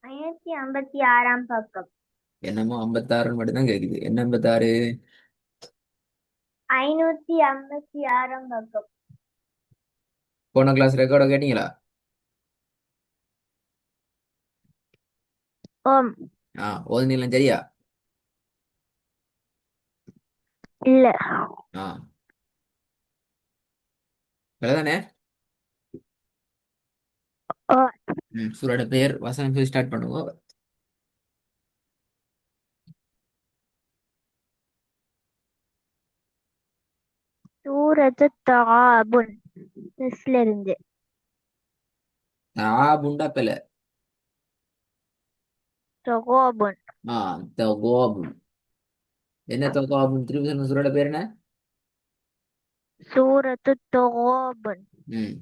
556 பக்கம். என்னமோ 56 மட்டும்தான் கேக்குது. என்ன 56? 556 பக்கம். போன கிளாஸ் ரெக்கார்டை கேட்டீங்களா? ஓம். ஓதுனீங்களா சரியா? இல்ல. ஆ தானே. ஓ. சூரோட பேர் வசனம் சொல்லி ஸ்டார்ட் பண்ணுங்க. சூரத்து தகாபுன். மிஸ்ல இருந்து. தாபுண்டா பெல. தகாபுன். ஆ தகோபுன். என்ன தகோபுன்? திருப்பி சொல்லுங்க, சூரோட பேர் என்ன? சூரத்து தகாபுன். ம்.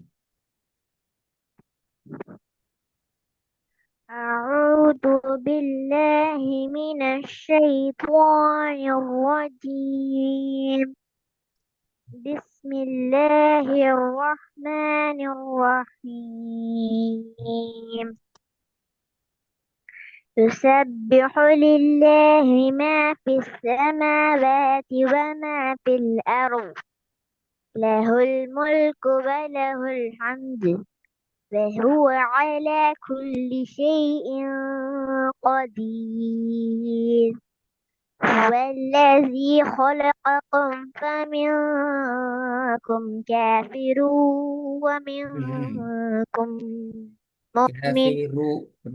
أعوذ بالله من الشيطان الرجيم. بسم الله الرحمن الرحيم. يسبح لله ما في السماوات وما في الأرض. له الملك وله الحمد وهو على كل شيء قدير. هو الذي خلقكم فمنكم كافر ம். ومنكم مؤمن. كافي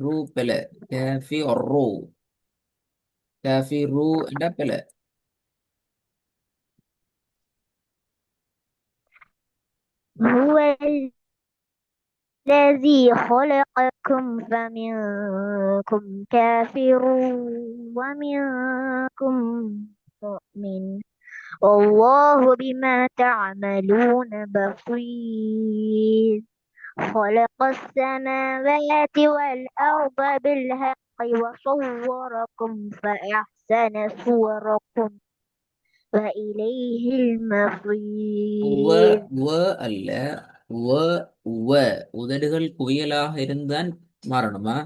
رو பெல. كافي الرو. كافي رو என்ன பெல. هو الذي خلقكم فمنكم كافر ومنكم مؤمن. والله بما تعملون بصير. خلق السماوات والأرض بالحق وصوركم فأحسن صوركم وإليه உவ المصير. உவ அல்ல. உவ உவ உதடுகள் குவியலாக இருந்தான் மாறணுமா?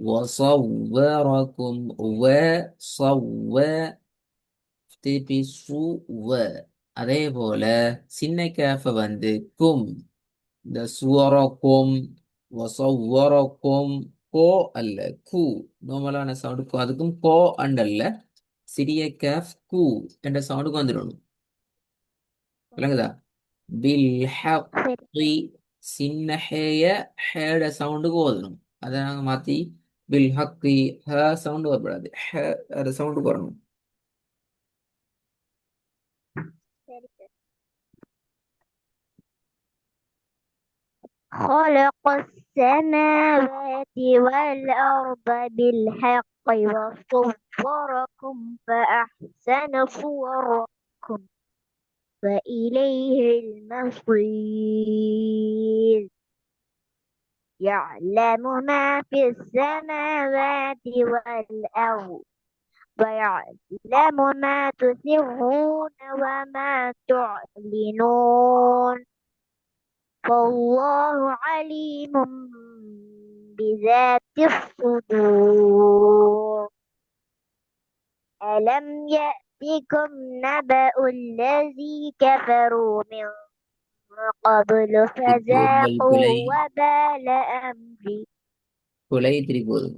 வசவ்வரக்கும் உவ சவ்வ திருப்பி சு உவ. அதே போல சின்ன கேஃப வந்து கும். இந்த சுவரக்கும் வசவ்வரக்கும் கோ அல்ல கு. நார்மலான சவுண்டுக்கும் அதுக்கும் கோ அண்டல்ல. சிறிய கேஃப் கு என்ற சவுண்டுக்கு வந்துடணும். விளங்குதா? பில்ஹக்கி. சின்ன ஹேய ஹேட சவுண்டுக்கு ஓதணும். அதை நாங்கள் மாற்றி பில்ஹக்கி ஹ சவுண்டு வரக்கூடாது. ஹ அது சவுண்டுக்கு வரணும். خلق السماوات والأرض بالحق وصوركم فأحسن صوركم وإليه المصير. يعلم ما في السماوات والأرض ويعلم ما تسرون وما تعلنون. فالله عليم بذات الصدور. ألم يأتكم نبأ الذي كفروا من قبل திருப்பூதல் فذاقوا குலை. وبال أمري. குலை திருப்பூதல்.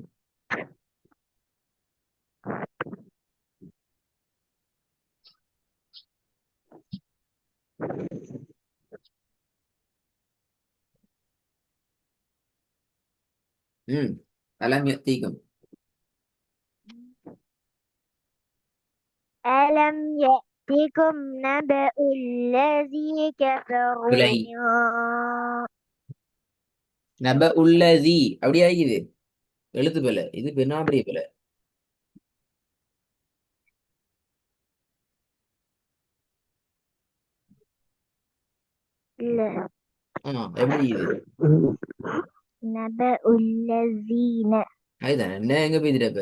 ம். அலம் தீகம். ألم يأتكم نبأ الذي குலை. كفروا من நப உள்ளதி அப்படி ஆகிது. எழுத்து பிழை. இது பெண்ணாபடி பிழை. எப்படி இது? نبأ الذين. அதுதான் என்ன எங்க போய்திரப்ப.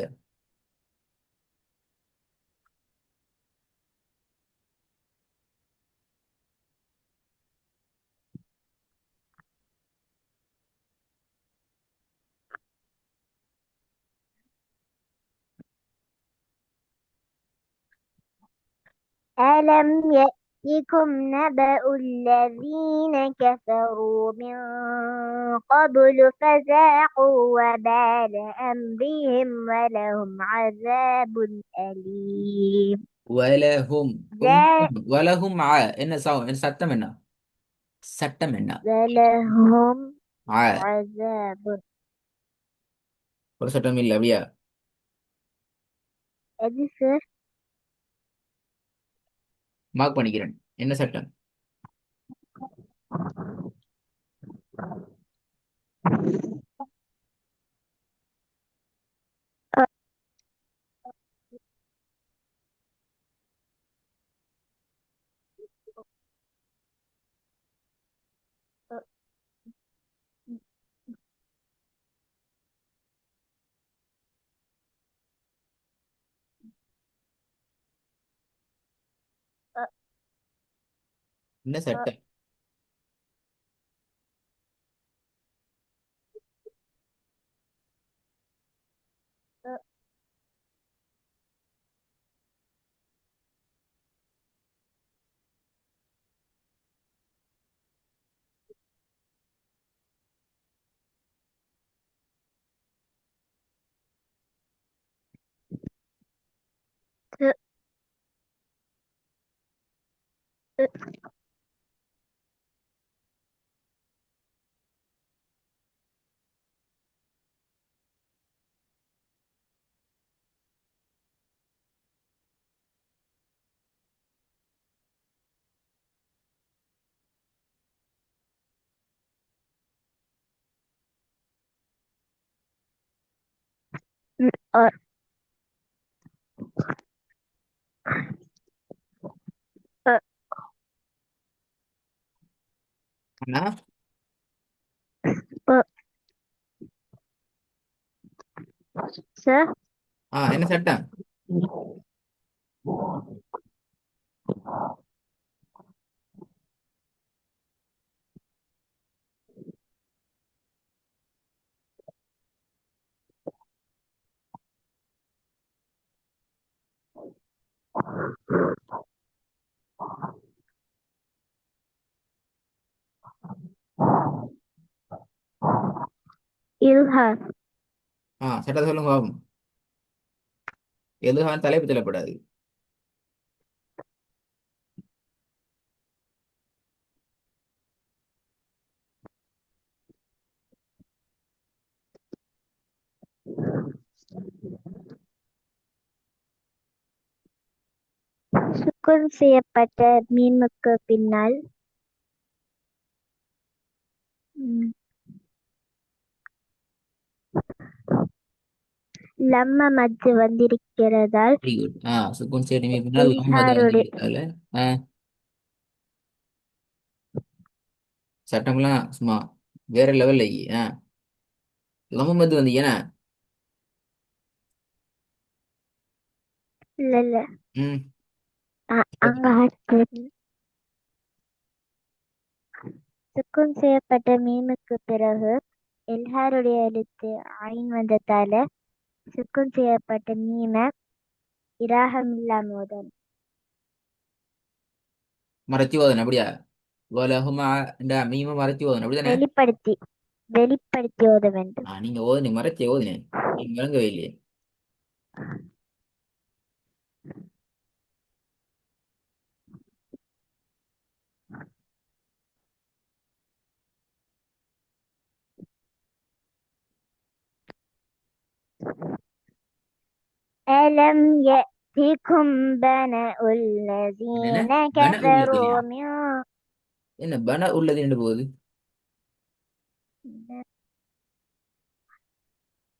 ألم يأتكم نبأ الذين كفروا من قبل فذاقوا وبال أمرهم ولهم عذاب أليم வலஹும் ذا கொஞ்சம் வலஹும் என்ன என்ன சட்டம் என்ன சட்டம் என்ன ولهم ஆ عذاب ஒரு சட்டம் இல்லை அப்படியா أدفر மார்க் பண்ணிக்கிறேன் என்ன சட்டம் என்ன சட்டம் அண்ணா என்ன சட்டம் إظهار சட்டம் சொல்லுங்க பாப்போம். எதுவும் தலைப்பு சொல்லப்படாது. சுக்குன் செய்யப்பட்ட மீமுக்கு பின்னால் லம்ம மத்து வந்திருக்கிறதால் வெரி குட். சுக்குன் சேருமே பின்னால் லம்மது இல்ஹாருடைய வந்திருக்கிறதால சட்டம்லாம் சும்மா வேற லெவல்ல லம்மது வந்து ஏன்னா இல்ல இல்ல ம் அங்க சுக்குன் செய்யப்பட்ட மீமுக்கு பிறகு இல்ஹாருடைய எழுத்து ஐன் வந்ததால சுக்குன் செய்யப்பட்ட மீம இராகமில்லாம ஓதணும். மறைச்சி ஓதணும் அப்படியா வலஹுமா இந்த மீம மறைச்சி ஓதணும் அப்படிதானே வெளிப்படுத்தி வெளிப்படுத்தி ஓத வேண்டும். நீங்க ஓதுனீங்க மறைச்சி ஓதுனேன் நீங்க விளங்கவே இல்லையே ألم يأتكم بنأ என்னென்ன الذين பன உள்ளது كفروا من என்ன பன உள்ளது என்று போகுது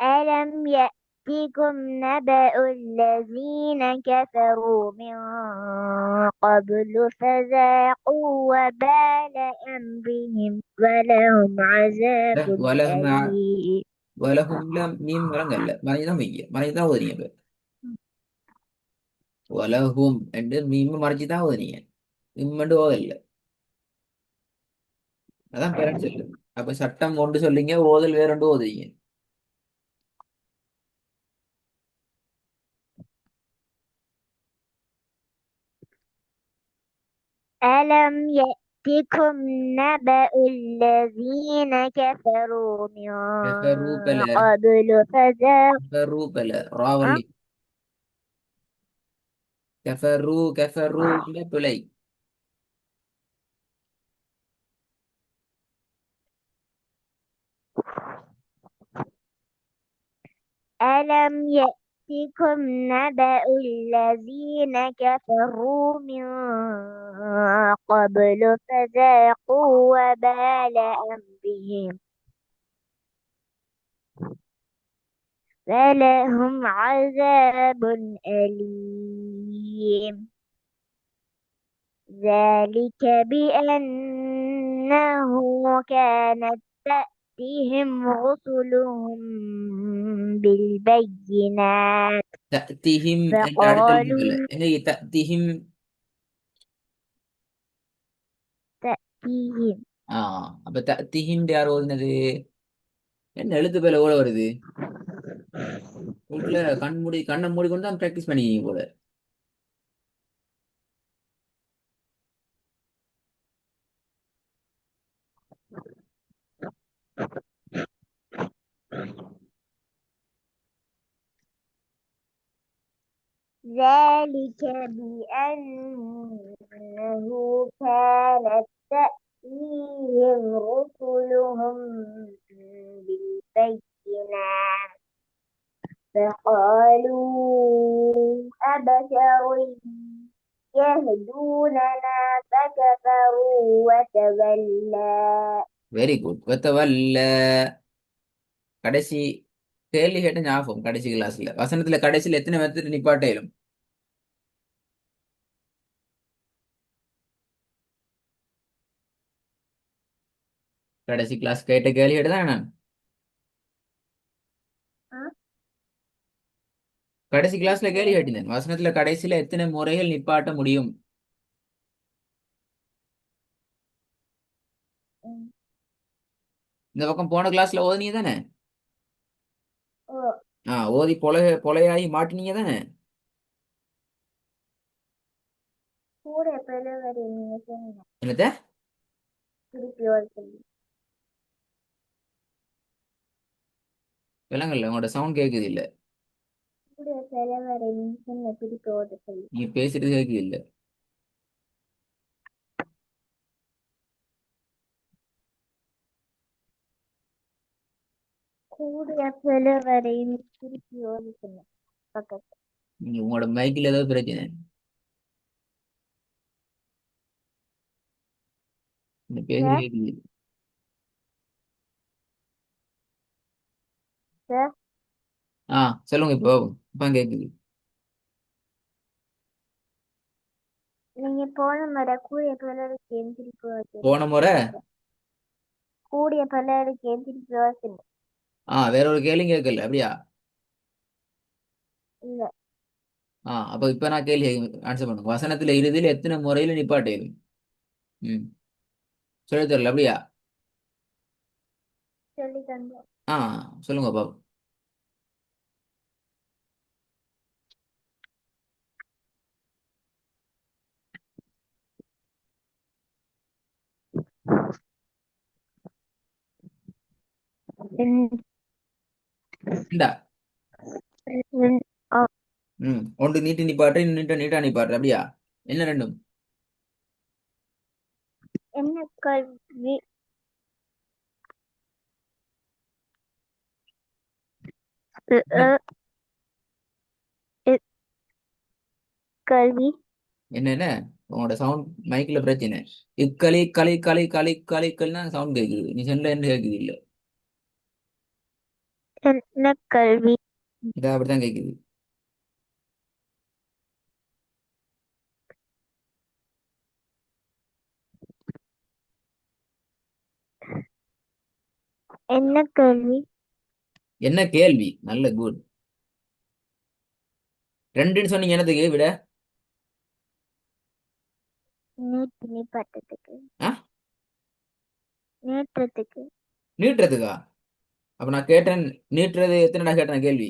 ألم يأتكم نبأ الذين كفروا من قبل فذاقوا وبال أمرهم ولهم عذاب வலஹுமா أليم. வலஹும்ல மீம் விளங்கல்ல மறைஞ்சுதான் வைக்க மறைஞ்சுதான் ஓதுனீங்க இப்ப வலஹும் என்று மீம் மறைச்சுதான் ஓதுனீங்க இம்மண்டு ஓதல்ல அதான் பேரண்ட் சொல்லு அப்ப சட்டம் ஒன்று சொல்லிங்க ஓதல் வேறொண்டு ஓதுறீங்க ألم يأتكم نبأ الذين كفروا من كفروا بلا. قبل كفروا بلا أه؟ راولي. كفروا بلا بلاي. ألم يأتكم نبأ الذين كفروا من قبل فذاقوا وبال أمرهم فلهم عذاب أليم ذلك بأنه كانت تأتيهم رسلهم بالبينات تأتيهم أنت عارف فقالوا بلا هي تأتيهم. تأتيهم அப்ப தத்திஹிம் யார் ஓதுனது? என்ன எழுத்து பேல ஓட வருது? வீட்டுல கண்ணை மூடி கொண்டு தான் ப்ராக்டிஸ் பண்ணிக்கிங்க போல. ذلك بأنه كانت تأتيهم رسلهم بالبينات فقالوا أبشر يهدوننا فكفروا وتولى வெரி குட். வெத்தவல்ல. கடைசி கேள்வி கேட்ட ஞாபகம் கடைசி கிளாஸ்ல வசனத்துல கடைசியில எத்தனை பேர்த்து நிப்பாட்டையிலும்? கடைசி கிளாஸ் கேட்ட கேள்வி கேட்டு தான் நான் கடைசி கிளாஸ்ல கேள்வி கேட்டிருந்தேன். வசனத்துல கடைசியில எத்தனை முறைகள் நிப்பாட்ட முடியும்? இந்த பக்கம் போன கிளாஸ்ல ஓதுனீங்க தானே? ஓதி பொலையாகி மாட்டினீங்க தானே? கூட பிறவரை நீங்க சொன்னீங்க என்னத்த? திருப்பி ஒரு சொல்லி விலங்கல்ல உங்களோட சவுண்ட் கேக்குது இல்ல. கூட பிறவரை நீங்க சொன்ன திருப்பி ஒரு சொல்லி நீங்க பேசுறது கேக்குது இல்ல. கூடிய பிறவரை திருப்பி ஒரு சொன்ன பக்கத்து நீங்க உங்களோட மைக்கில் ஏதாவது பிரச்சனை? இந்த பேசுறது சார் கேக்குது. சார் ஆ சொல்லுங்க இப்போ. இப்ப கேக்குது. நீங்க போன முறை கூடிய பிறருக்கு திருப்பி ஒரு போன முறை சொன்னீங்க கூடிய பிறருக்கு திருப்பி ஒரு சொன்னீங்க வேற ஒரு கேள்வி கேட்கல அப்படியா? இல்ல அப்ப இப்ப நான் கேள்வி ஆன்சர் பண்ணுங்க. வசனத்துல இறுதியில் எத்தனை முறையில நிப்பாட்டேன்? ம் சொல்லி தரல அப்படியா? சொல்லி தந்தோம் ஆ சொல்லுங்க பாபு. ரெண்டு- இந்தா. ரெண்டு- ஆ, ஒன்று நீட்டி நிப்பாட்டு, இன்னும் நீட்டா நிப்பாட்டு அப்படியா? என்ன ரெண்டும்? என்ன கல்வி என்ன இ- கல்வி என்ன என்ன உங்களோட சவுண்ட் மைக்ல பிரச்சனை. இக்களி களி களி களி களிக்கல்னா சவுண்ட் கேக்குது. நீ சொன்ன என்ன கேக்குது இல்ல. என்ன கல்வி இதா அப்படித்தான் கேக்குது. என்ன கல்வி என்ன கேள்வி? நல்ல குட். ரெண்டுன்னு சொன்னீங்க என்னதுக்கு விட? நீட்டு நிப்பாட்டத்துக்கு ஆ நீட்டுறதுக்கு நீட்டுறதுக்கா? அப்ப நான் கேட்டேன். நீட்டுறது எத்தனைடா கேட்டேன் கேள்வி?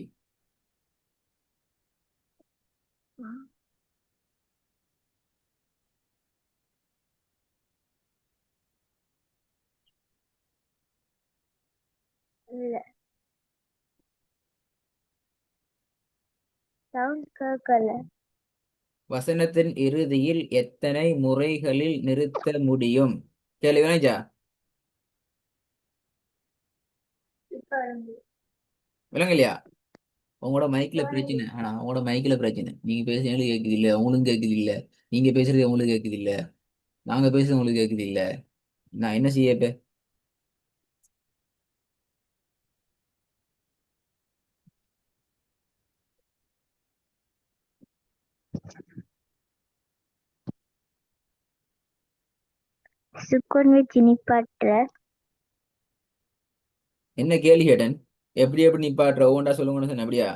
இல்ல, சவுண்ட் கேட்கல. வசனத்தின் இறுதியில் எத்தனை முறைகளில் நிறுத்த முடியும்? கேள்வி விளைஞ்சா? இப்ப வந்து விளங்கலையா? உங்களோட மைக்ல இப்ப வந்து பிரச்சனை. ஆனா உங்களோட மைக்ல பிரச்சனை. நீங்க பேசுறது எங்களுக்கு கேக்குது இல்ல, உங்களுக்கு கேக்குது இல்ல. நீங்க பேசுறது உங்களுக்கு கேக்குது இல்ல, நாங்க பேசுறது உங்களுக்கு கேக்குது இல்ல. நான் என்ன செய்ய இப்ப? சுக்குன் வச்சு நிப்பாட்டுற. என்ன கேள்வி கேட்டேன்? எப்படி எப்படி நிப்பாட்டுற ஒவ்வொன்றா சொல்லுங்கன்னு சொன்னேன். அப்படியா?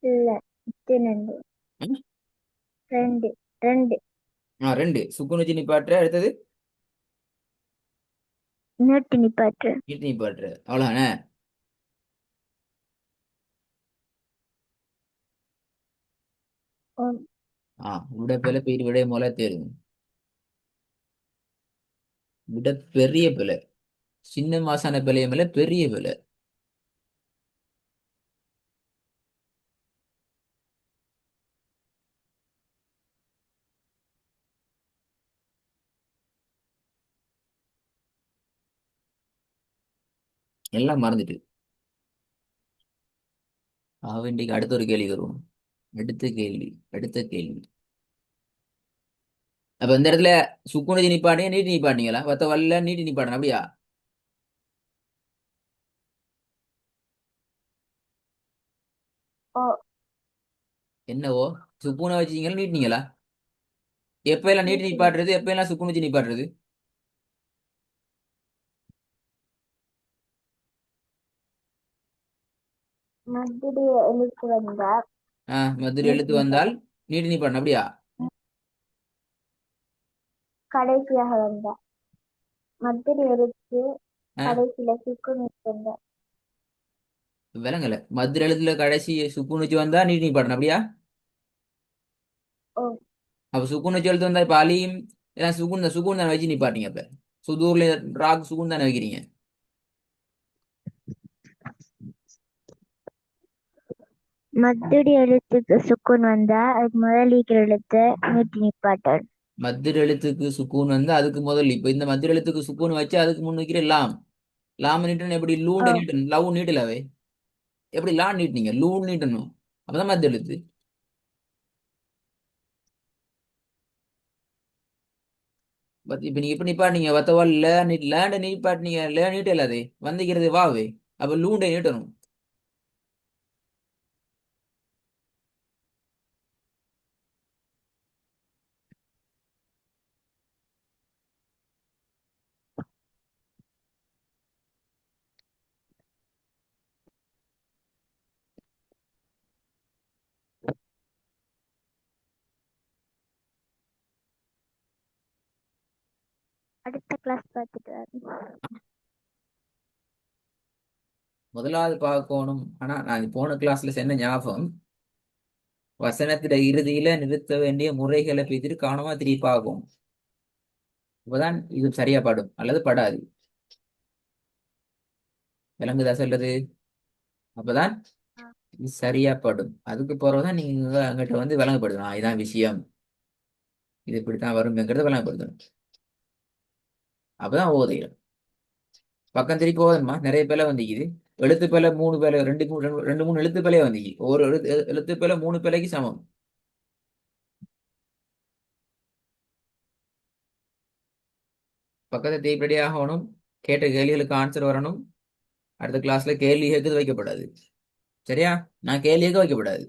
இல்ல, ரெண்டு. ம்? ரெண்டு. ரெண்டு. ரெண்டு சுக்குன் வச்சு நிப்பாட்டுற. அடுத்தது நீட்டு நிப்பாட்டுற. நீட்டு நிப்பாட்டுற. அவ்வளவுதானே? ஓ, விட பிள்ளை பேர் விட முதல்ல தேரும். விட பெரிய பிள்ளை. சின்ன மாசான பிள்ளைய மேல பெரிய பிள்ளை. எல்லாம் மறந்துட்டு. இன்றைக்கு அடுத்த ஒரு கேள்வி வருவோம். அடுத்த கேள்வி. அடுத்த கேள்வி. அப்ப இந்த இடத்துல சுக்குன் வச்சு நிப்பாட்டிங்க, நீட்டி நிப்பாட்டிங்களா? வத்த வல்ல நீட்டி நிப்பாட்டணும். அப்படியா? ஓ, என்னவோ? சுக்குனை வச்சீங்களா நீட்டினீங்களா? எப்ப எல்லாம் நீட்டி நீட்டு நிப்பாட்டுறது, எப்ப எல்லாம் சுக்குன் வச்சு நிப்பாட்டுறது? மத்திய எழுத்து வந்தா மதுரை நீட்டு எழுத்து வந்தால் நிப்பாட்ட. நீட்டி நிப்பாட்டணும். அப்படியா? கடைசியாக வந்தா மத்திய எழுத்து ஆ, கடைசியில சுக்குன் வந்தா. விலங்கல. மதுரை எழுத்துல கடைசி சுக்குன் வச்சு வந்தா நீட்டி நிப்பாட்டணும். அப்படியா? ஓ, அப்ப சுக்குன் வச்சு எழுத்து வந்தா இப்ப அலியும் எல்லாம் சுக்குன் தானே வச்சு நிப்பாட்டீங்க. அப்ப சுதூர்ல ராக் சுக்குன் தானே வைக்கிறீங்க. மத்திய எழுத்துக்கு சுக்குன் வந்தா அதுக்கு முதலிக்கிற எழுத்து நீட்டி நிப்பாட்டணும். மதுரை எழுத்துக்கு சுக்கூன் வந்து அதுக்கு முதல் இப்ப இந்த மதுரை எழுத்துக்கு சுக்கூன் வச்சு அதுக்கு முன் வைக்கிற லாம். லாம நீட்டணும். எப்படி ஓ, லூண்ட நீட்டணும். லவ் நீட்டலாவே. எப்படி லா நீட்டினீங்க? லூன் நீட்டணும். அப்பதான் மத்திய எழுத்து. இப்ப நீங்க இப்ப நிப்பாட்டீங்க வத்தவா ல நீட் லேண்ட நீப்பாட்டினீங்க. லே நீட்டலாதே வந்துக்கிறது வாவே. அப்ப லூண்டை நீட்டணும். அடுத்த கிளாஸ் பார்த்துட்டு வரேன். முதலாவது பார்க்கணும். ஆனா நான் போன கிளாஸ்ல சொன்ன ஞாபகம், வசனத்தில இறுதியில நிறுத்த வேண்டிய முறைகளை பற்றி கவனமா திருப்பி பார்க்கும். அப்பதான் இது சரியா படும் அல்லது படாது. விளங்குதா சொல்றது? அப்பதான் ஆ, இது சரியா படும். அதுக்கு பிறகுதான் நீங்க அங்கிட்ட வந்து விளங்கப்படுத்தணும். இதான் விஷயம், இது இப்படித்தான் வரும்ங்கிறத விளங்கப்படுத்தணும். அப்பதான் ஓதையிடும். பக்கம் திருப்பி ஓதணுமா? நிறைய பேல வந்திக்குது. எழுத்து பேல 3 பேல, ரெண்டு மூணு எழுத்து பேலையே வந்திக்கு. ஒரு எழுத்து பேல 3 பேலைக்கு சமம். பக்கத்தை திருப்பி ஆகணும். கேட்ட கேள்விகளுக்கு ஆன்சர் வரணும். அடுத்த கிளாஸ்ல கேள்வி கேட்கறது வைக்கப்படாது. சரியா? நான் கேள்வி கேட்க வைக்கப்படாது.